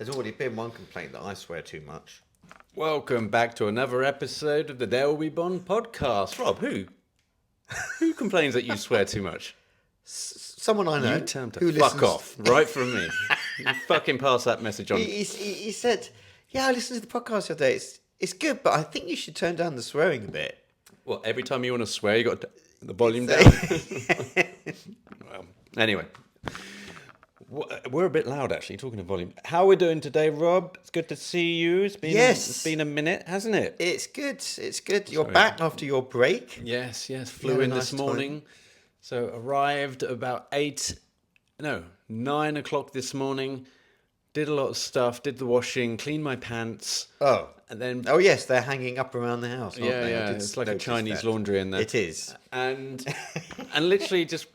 There's already been one complaint that I swear too much. Welcome back to another episode of the There Will Be Bond podcast. Rob, who? Who complains that you swear too much? Someone I know. You tell him to who fuck listens... off, right from me. You fucking pass that message on. He said, yeah, I listened to the podcast the other day. It's good, but I think you should turn down the swearing a bit. Well, every time you want to swear, you got the volume down. Well, anyway. We're a bit loud, actually, talking of volume. How are we doing today, Rob? It's good to see you. It's been a minute, hasn't it? It's good. You're back after your break. Yes. Flew in this morning. Time. So arrived about 9 o'clock this morning. Did a lot of stuff, did the washing, cleaned my pants. Oh. And then... Oh, yes, they're hanging up around the house, aren't they? Yeah, it's like a Chinese laundry in there. It is. And literally just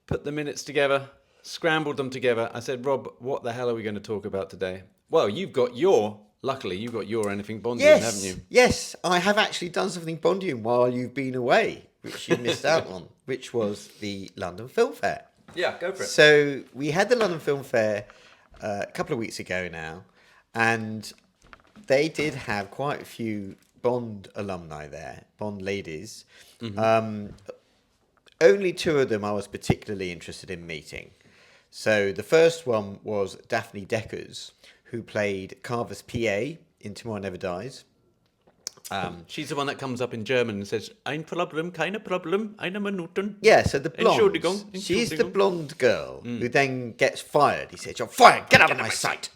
put the minutes together, scrambled them together. I said, Rob, what the hell are we going to talk about today? Well, luckily you've got your anything Bondian, haven't you? Yes, I have actually done something Bondian while you've been away, which you missed out on, which was the London Film Fair. Yeah, go for it. So we had the London Film Fair a couple of weeks ago now, and they did have quite a few Bond alumni there, Bond ladies. Mm-hmm. Only two of them I was particularly interested in meeting. So the first one was Daphne Deckers, who played Carver's PA in Tomorrow Never Dies. She's the one that comes up in German and says, "Ein Problem, keine Problem, eine Minuten." Yeah, so the blonde. Entschuldigung. She's the blonde girl who then gets fired. He says, "You're fired. Get out of my sight."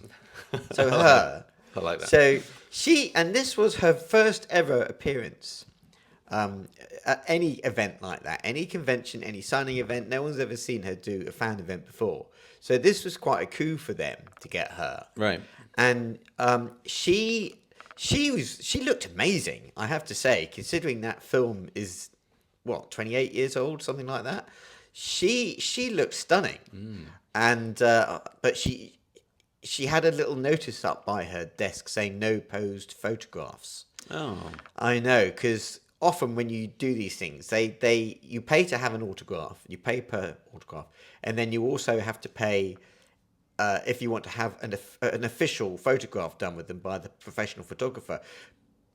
So her. I like that. So and this was her first ever appearance at any event like that, any convention, any signing event. No one's ever seen her do a fan event before. So this was quite a coup for them to get her. Right. And she looked amazing, I have to say, considering that film is 28 years old, something like that. She looked stunning. And but she had a little notice up by her desk saying no posed photographs. Oh. I know, because often when you do these things, you pay to have an autograph. You pay per autograph, and then you also have to pay if you want to have an official photograph done with them by the professional photographer.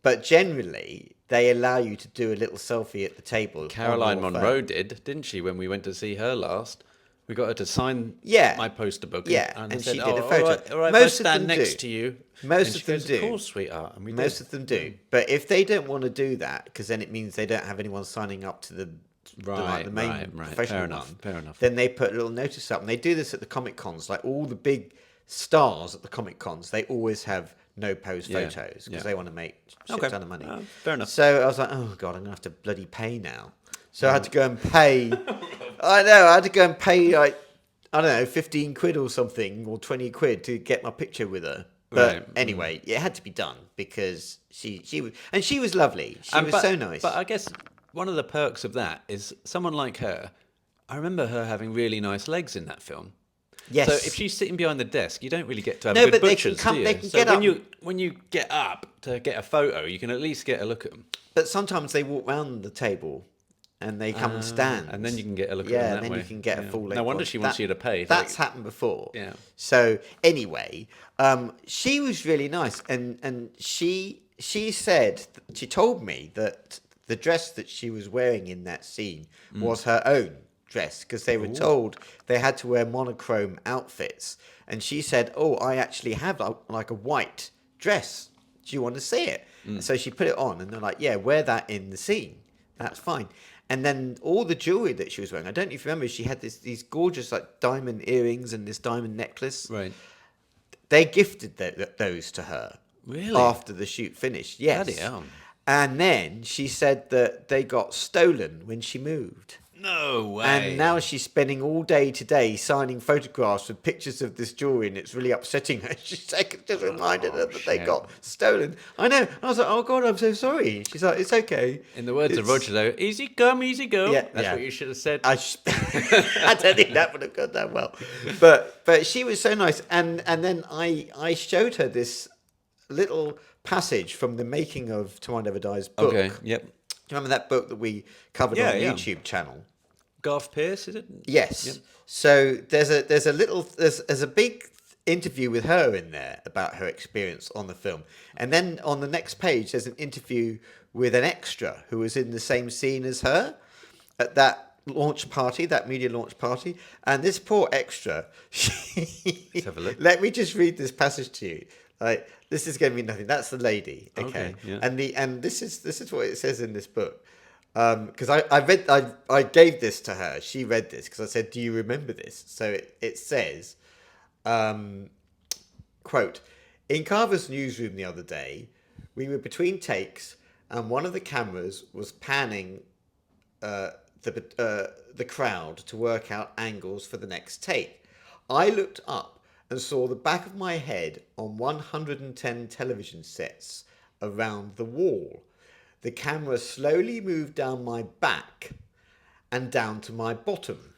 But generally, they allow you to do a little selfie at the table. Caroline Monroe didn't she, when we went to see her last? We got her to sign my poster book. And said, she did a photo. All right, most if I stand of them next do. to you. Most of them goes, do. Of course, sweetheart. And most of them do. But if they don't want to do that, because then it means they don't have anyone signing up to the main professional one. Fair enough. Then they put a little notice up. And they do this at the Comic Cons. Like all the big stars at the Comic Cons, they always have no pose photos because they want to make a shit ton of money. Fair enough. So I was like, oh, God, I'm going to have to bloody pay now. So I had to go and pay. I had to go and pay, like, I don't know, 15 quid or something, or 20 quid to get my picture with her. But anyway, it had to be done because she was lovely. She was so nice. But I guess one of the perks of that is someone like her. I remember her having really nice legs in that film. Yes. So if she's sitting behind the desk, you don't really get to have a good butchers, do you? They can so get when you get up to get a photo, you can at least get a look at them. But sometimes they walk round the table. And they come and stand. And then you can get a look at them that way. Yeah, then you can get a full leg. No wonder she wants you to pay. That's happened before. Yeah. So anyway, she was really nice. And she said, she told me that the dress that she was wearing in that scene was her own dress. Because they were told they had to wear monochrome outfits. And she said, I actually have like a white dress. Do you want to see it? And so she put it on. And they're like, yeah, wear that in the scene. That's fine. And then all the jewelry that she was wearing, I don't know if you remember, she had these gorgeous like diamond earrings and this diamond necklace. Right. They gifted those to her. Really? After the shoot finished, yes. Bloody hell. And then she said that they got stolen when she moved. No way. And now she's spending all day today signing photographs with pictures of this jewelry, and it's really upsetting her. She's just reminded her that they got stolen. I know. I was like, oh, God, I'm so sorry. She's like, it's okay. In the words of Roger, though, easy come, easy go. Yeah, That's what you should have said. I don't think that would have gone that well. But she was so nice. And then I showed her this little passage from the making of Tomorrow Never Dies book. Okay, yep. Do you remember that book that we covered on the YouTube channel? Garth Pierce, is it? Yes. Yep. So there's a big interview with her in there about her experience on the film. And then on the next page, there's an interview with an extra who was in the same scene as her at that launch party, that media launch party. And this poor extra, Let's have a look. let me just read this passage to you. Like, this is going to be nothing. That's the lady, okay? Yeah. And this is what it says in this book. Because I gave this to her. She read this because I said, "Do you remember this?" So it says, quote, "In Carver's newsroom the other day, we were between takes, and one of the cameras was panning the crowd to work out angles for the next take. I looked up and saw the back of my head on 110 television sets around the wall. The camera slowly moved down my back and down to my bottom.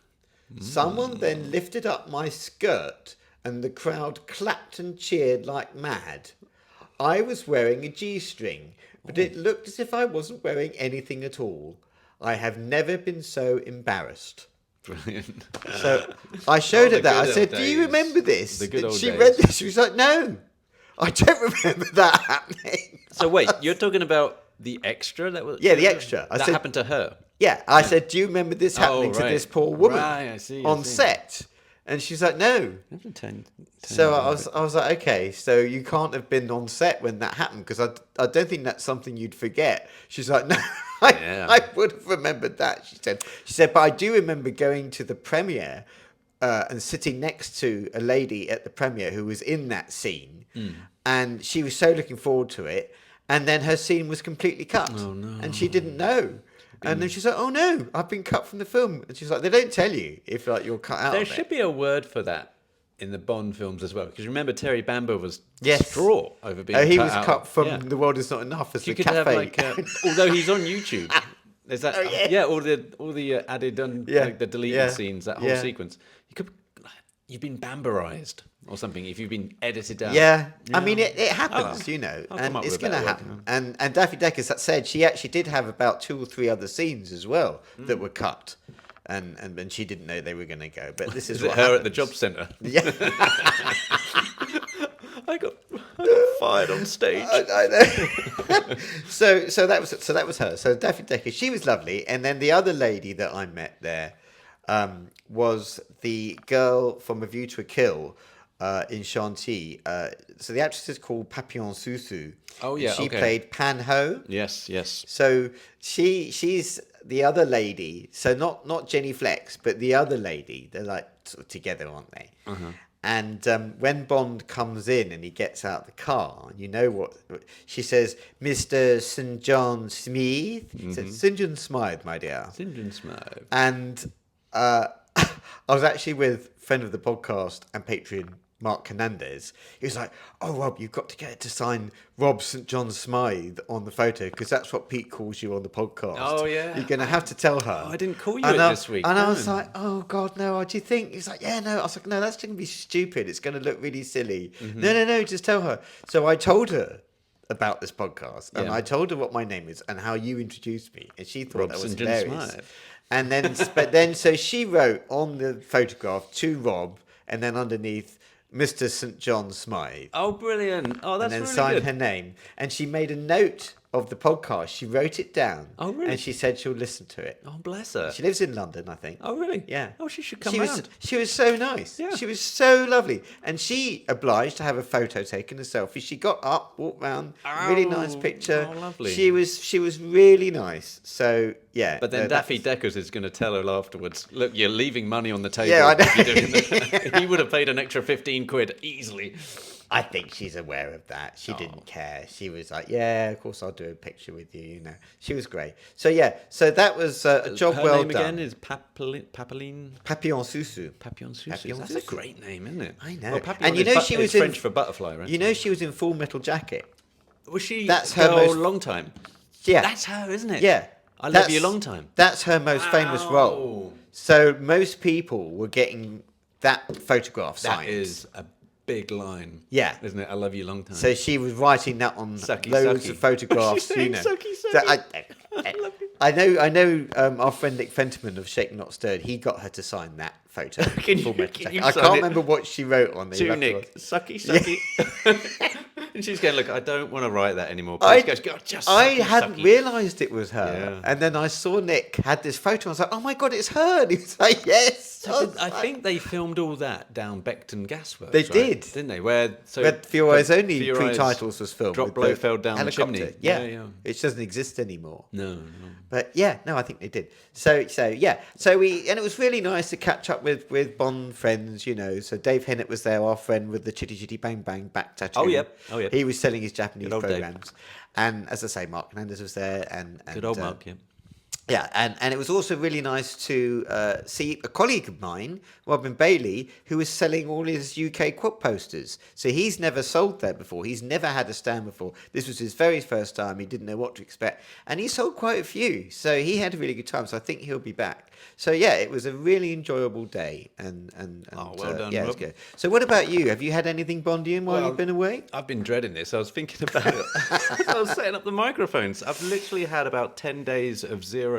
Someone then lifted up my skirt and the crowd clapped and cheered like mad. I was wearing a G-string, but it looked as if I wasn't wearing anything at all. I have never been so embarrassed." Brilliant. So I showed her the that. I good said, old "Do you days. remember this?" The good And old she days. read this. She was like, "No, I don't remember that happening." So wait, you're talking about the extra that was? Yeah, the extra. I That said- happened to her. Yeah, I said, "Do you remember this happening to right. this poor woman Right, I see, I on see. set?" And she's like, "No." 10, So I was like, "Okay, so you can't have been on set when that happened because I don't think that's something you'd forget." She's like, "No, Yeah. I would have remembered that." She said, "But I do remember going to the premiere and sitting next to a lady at the premiere who was in that scene, and she was so looking forward to it, and then her scene was completely cut, and she didn't know." And then she's like, "Oh no, I've been cut from the film." And she's like, "They don't tell you if like you're cut out There of it." should be a word for that in the Bond films as well. Because remember, Terry Bamber was Yes. distraught over being He cut was out. cut from Yeah. The World Is Not Enough as You a could cafe. have like, although he's on YouTube. There's that, yeah. all the added, Yeah. like the deleted Yeah. scenes, that whole Yeah. sequence. You've been Bamberized or something. If you've been edited down. Yeah. I Yeah. mean, it happens, Oh, you know, I'll come and up it's with a going to better word, happen. And Daphne Deckers that said she actually did have about 2 or 3 other scenes as well that were cut, and she didn't know they were going to go. But this is, Is it what her happens. at the job centre? Yeah, I got fired on stage. I know. so that was her. So Daphne Deckers, she was lovely, and then the other lady that I met there was the girl from A View to a Kill. In Shanti. So the actress is called Papillon Soo. Oh, yeah, She okay. played Pan Ho. Yes. So she's the other lady. So not Jenny Flex, but the other lady. They're like sort of together, aren't they? And when Bond comes in and he gets out the car, you know what she says, "Mr. St. John Smith." St. John Smythe, my dear. St. John Smythe. And I was actually with friend of the podcast and Patreon, Mark Hernandez. He was like, "Oh, Rob, you've got to get her to sign Rob St. John Smythe on the photo because that's what Pete calls you on the podcast." Oh, yeah. You're going to have to tell her. Oh, I didn't call you And it I- this week. And I no. was like, "Oh, God, no. What do you think?" He's like, "Yeah, no." I was like, "No, that's going to be stupid. It's going to look really silly." No, just tell her. So I told her about this podcast and Yeah. I told her what my name is and how you introduced me. And she thought Rob that was St. John hilarious. Smythe. And then, but then, so she wrote on the photograph to Rob, and then underneath Mr. St. John Smythe, Oh, brilliant. Oh, that's and then really signed good. her name. And she made a note of the podcast. She wrote it down. Oh, really? And she said she'll listen to it. Oh, bless her. She lives in London, I think. Oh, really? Yeah. Oh, she should come she round. she was so nice. Yeah. She was so lovely. And she obliged to have a photo taken, a selfie. She got up, walked round, really nice Oh, picture. oh, lovely. She was really nice. So yeah. But then no, Daphne that's- Deckers is going to tell her afterwards, "Look, you're leaving money on the table." Yeah, I know. if you're doing that." He would have paid an extra 15 quid easily. I think she's aware of that. She didn't care. She was like, "Yeah, of course I'll do a picture with you." You know, she was great. So yeah, so that was a job Her well name done. again is Papillon Papillon Soo. Papillon Soo. Papillon That's Soo. a great name, isn't it? I know. Well, Papillon And you is know she is was in- French for butterfly, right? You know, she was in Full Metal Jacket. was she? that's her girl most- long time. Yeah, That's her, isn't it? yeah. I love That's- you long time. That's her most famous role. So most people were getting that photograph signed. That is a big line. Yeah. Isn't it? I love you long time. So she was writing that on Sucky, loads sucky. of photographs, She's saying you know. sucky, So sucky. I know. Our friend Nick Fentiman of Shake Not Stirred, he got her to sign that photo. Can you I sign can't it? remember what she wrote on there. To You'll have to Nick, sucky. And she's going, look, I don't want to write that anymore. Please. She goes, God, just I sucky, hadn't sucky. realised it was her, Yeah. and then I saw Nick had this photo. I was like, "Oh my god, it's her!" And he was like, "Yes." I think they filmed all that down Beckton Gasworks. They right? did. Didn't they? Where For Your Eyes Only For Your Eyes pre-titles was filmed. Drop with Below the Fell Down the helicopter. Chimney. Yeah, which doesn't exist anymore. No. But yeah, no, I think they did. So yeah, and it was really nice to catch up with Bond friends, you know. So Dave Hennett was there, our friend with the Chitty Chitty Bang Bang back tattoo. Oh yeah. He was selling his Japanese Good old Dave. programs, and as I say, Mark Hernandez was there, and Good old Mark, yeah. Yeah, and it was also really nice to see a colleague of mine, Robin Bailey, who was selling all his UK quad posters. So he's never sold there before. He's never had a stand before. This was his very first time. He didn't know what to expect. And he sold quite a few. So he had a really good time. So I think he'll be back. So yeah, it was a really enjoyable day. And well done, yeah, it was Rob. good. So what about you? Have you had anything Bondian while you've been away? I've been dreading this. I was thinking about it. I was setting up the microphones. I've literally had about 10 days of zero.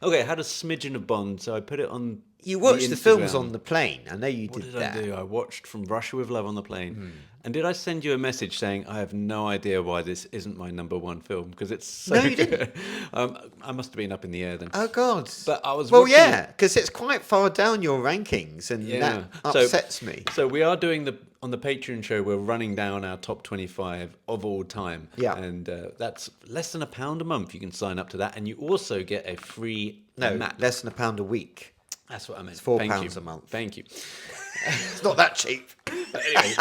Okay, I had a smidgen of Bond, so I put it on. You watched the films Instagram. on the plane. I know you What did did that. I do? I watched From Russia with Love on the plane. And did I send you a message saying I have no idea why this isn't my number one film? Because it's so No, you good. didn't. I must have been up in the air then. Oh God! But I was well, watching yeah, it. because it's quite far down your rankings, and that upsets me. So we are doing on the Patreon show. We're running down our top 25 of all time. Yeah. and that's less than £1 a month. You can sign up to that, and you also get a free No, map. less than £1 a week. That's what I meant. It's £4 Thank you. a month. Thank you. It's not that cheap. But anyway,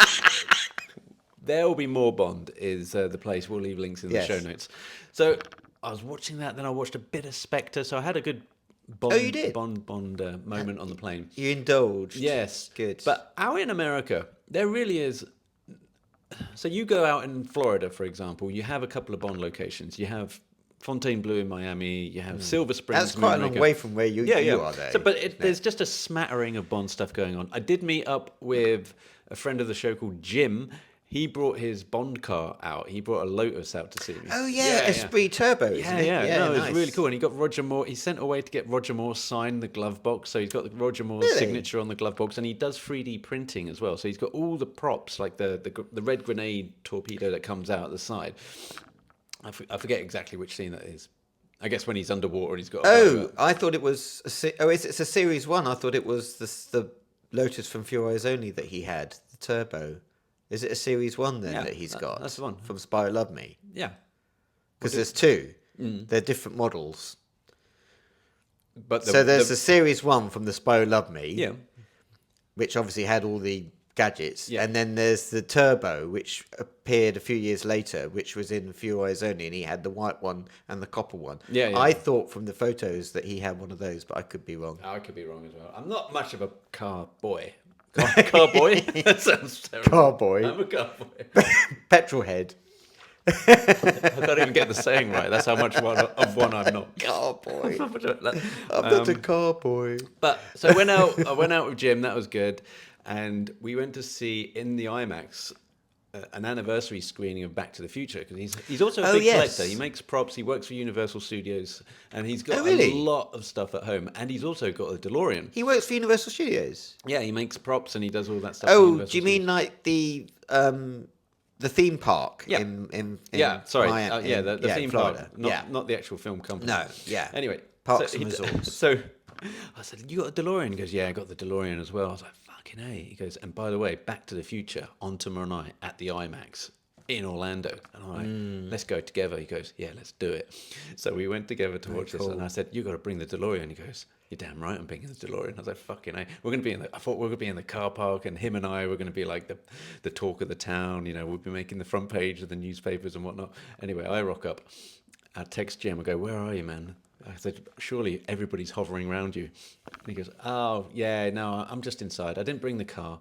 There Will Be More Bond is the place. We'll leave links in the Yes. show notes. So I was watching that, then I watched a bit of Spectre. So I had a good Bond, Oh, you did? Bond moment on the plane. You indulged. Yes. Good. But out in America, there really is. So you go out in Florida, for example, you have a couple of Bond locations. You have Fontainebleau in Miami, you have Silver Springs. That's quite a long Moonraker. way from where you are there. So, but there's just a smattering of Bond stuff going on. I did meet up with a friend of the show called Jim. He brought his Bond car out. He brought a Lotus out to see me. Oh yeah, Esprit Turbo. Isn't Yeah, it? yeah, no, it nice. was really cool. And he got Roger Moore. He sent away to get Roger Moore sign the glove box. So he's got Roger Moore's Really? signature on the glove box, and he does 3D printing as well. So he's got all the props, like the red grenade torpedo that comes out the side. I forget exactly which scene that is. I guess when he's underwater and he's got. Oh, I thought it was. It's a series one. I thought it was the Lotus from For Your Eyes Only that he had, the Turbo. Is it a series one then that he's got? That's the one. From Spy Who Loved Me. Yeah, Because there's two. They're different models. but So there's the series one from the Spy Who Loved Me. yeah. Which obviously had all the gadgets. Yeah. And then there's the Turbo, which appeared a few years later, which was in For Your Eyes Only, and he had the white one and the copper one. Yeah. I thought from the photos that he had one of those, but I could be wrong. I could be wrong as well. I'm not much of a car boy. Car boy? That sounds terrible. Car boy. I'm a car boy. Petrol head. I can't even get the saying right. That's how much of one I'm not. Car boy. I'm I'm not a car boy. But so I went out with Jim. That was good, and we went to see in the IMAX an anniversary screening of Back to the Future because he's also a big collector. He makes props. He works for Universal Studios, and he's got a lot of stuff at home. And he's also got a DeLorean. He works for Universal Studios. Yeah, he makes props and he does all that stuff. for Oh, Universal do you mean Studios. like the theme park Yeah. in Yeah, sorry. Miami, The theme Florida. park, not the actual film company. No, yeah. Anyway, Parks so and resorts. So I said, "You got a DeLorean?" He goes, "Yeah, I got the DeLorean as well." I was like, "Fucking A." He goes, "And by the way, Back to the Future on tomorrow night at the IMAX in Orlando." And I'm like, "Let's go together." He goes, "Yeah, let's do it." So we went together to watch this, and I said, "You got to bring the DeLorean." He goes, "You're damn right, I'm bringing the DeLorean." I was like, "Fucking A." We're going to be I thought we were going to be in the car park, and him and I were going to be like the talk of the town. You know, we'll be making the front page of the newspapers and whatnot. Anyway, I rock up. I text Jim. I go, "Where are you, man?" I said, "Surely everybody's hovering around you." And he goes, "Oh, yeah, no, I'm just inside. I didn't bring the car."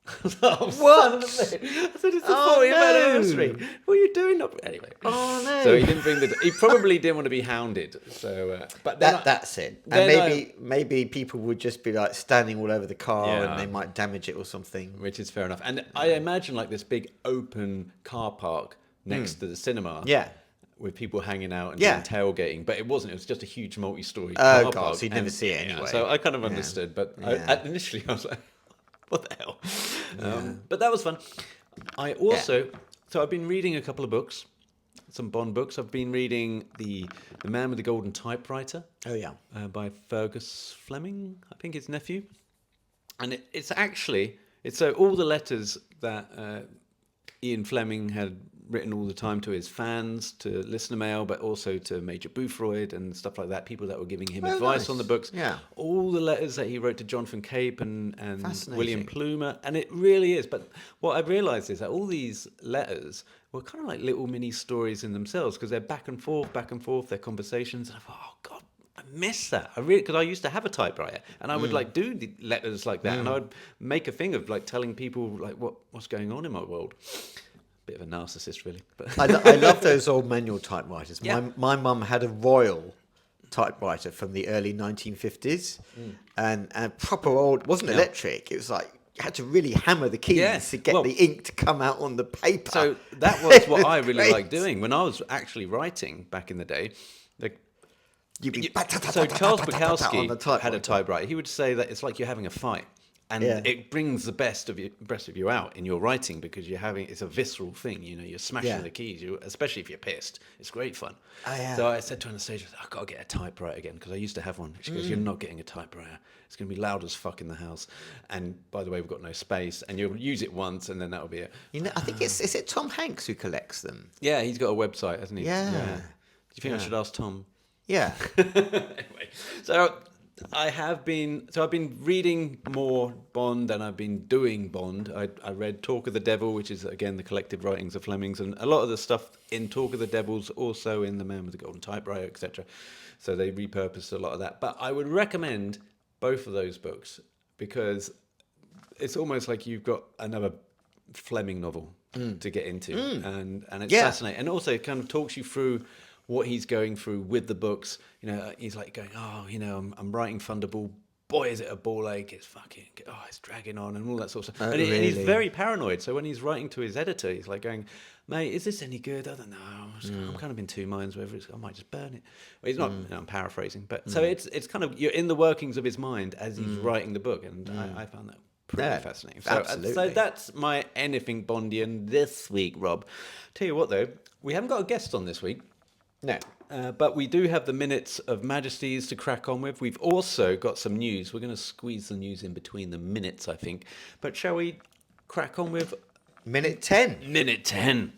I was like, "Oh, What? son of a bitch." I said, "It's the Oh, 40th no. anniversary. What are you doing up?" Anyway. Oh no. So he didn't bring he probably didn't want to be hounded. So, but then That's it. And then maybe people would just be like standing all over the car Yeah. and they might damage it or something. which is fair enough. And I imagine like this big open car park next to the cinema. Yeah. with people hanging out and Yeah. doing tailgating, but it wasn't. It was just a huge multi-story Oh, car God, park. so you'd never see it anyway. So I kind of understood, but initially I was like, what the hell? But that was fun. I also, so I've been reading a couple of books, some Bond books. I've been reading The Man with the Golden Typewriter. Oh, yeah. By Fergus Fleming, I think his nephew. And it's actually, so all the letters that Ian Fleming had written all the time to his fans, to listener mail, but also to Major Boothroyd and stuff like that, people that were giving him advice on the books. Yeah. All the letters that he wrote to Jonathan Cape and Fascinating. William Plumer, and it really is. But what I've realised is that all these letters were kind of like little mini stories in themselves, because they're back and forth, they're conversations. And I thought, oh God, I miss that. Because I used to have a typewriter, and I would like do the letters like that, and I would make a thing of like telling people like what's going on in my world. Bit of a narcissist, really. But I love those old manual typewriters. Yeah. My mum had a Royal typewriter from the early 1950s, and proper old. It wasn't electric. It was like you had to really hammer the keys to get the ink to come out on the paper. So that was what I really liked doing when I was actually writing back in the day. So Charles Bukowski had a typewriter. He would say that it's like you're having a fight. And it brings the best of you out in your writing, because it's a visceral thing. You know, you're smashing the keys, especially if you're pissed. It's great fun. So I said to her on the stage, I've got to get a typewriter again, because I used to have one. She goes, you're not getting a typewriter. It's going to be loud as fuck in the house. And by the way, we've got no space. And you'll use it once, and then that'll be it. You know, I think is it Tom Hanks who collects them? Yeah, he's got a website, hasn't he? Yeah. Do you think I should ask Tom? Yeah. Anyway, so I've been reading more Bond than I've been doing Bond. I read Talk of the Devil, which is again the collected writings of Fleming's, and a lot of the stuff in Talk of the Devil's also in The Man with the Golden Typewriter, etc. So they repurposed a lot of that. But I would recommend both of those books, because it's almost like you've got another Fleming novel to get into, and it's fascinating, and also it kind of talks you through what he's going through with the books. You know, he's like going, I'm writing Thunderball. Boy, is it a ball ache. It's it's dragging on and all that sort of stuff. And he's very paranoid. So when he's writing to his editor, he's like going, mate, is this any good? I don't know. I'm kind of in two minds whether I might just burn it. Well, he's not, I'm paraphrasing. But so it's kind of, you're in the workings of his mind as he's writing the book. And I found that pretty fascinating. So that's my Anything Bondian this week, Rob. Tell you what, though, we haven't got a guest on this week. No. But we do have the minutes of Majesties to crack on with. We've also got some news. We're going to squeeze the news in between the minutes, I think. But shall we crack on with Minute 10? Minute 10.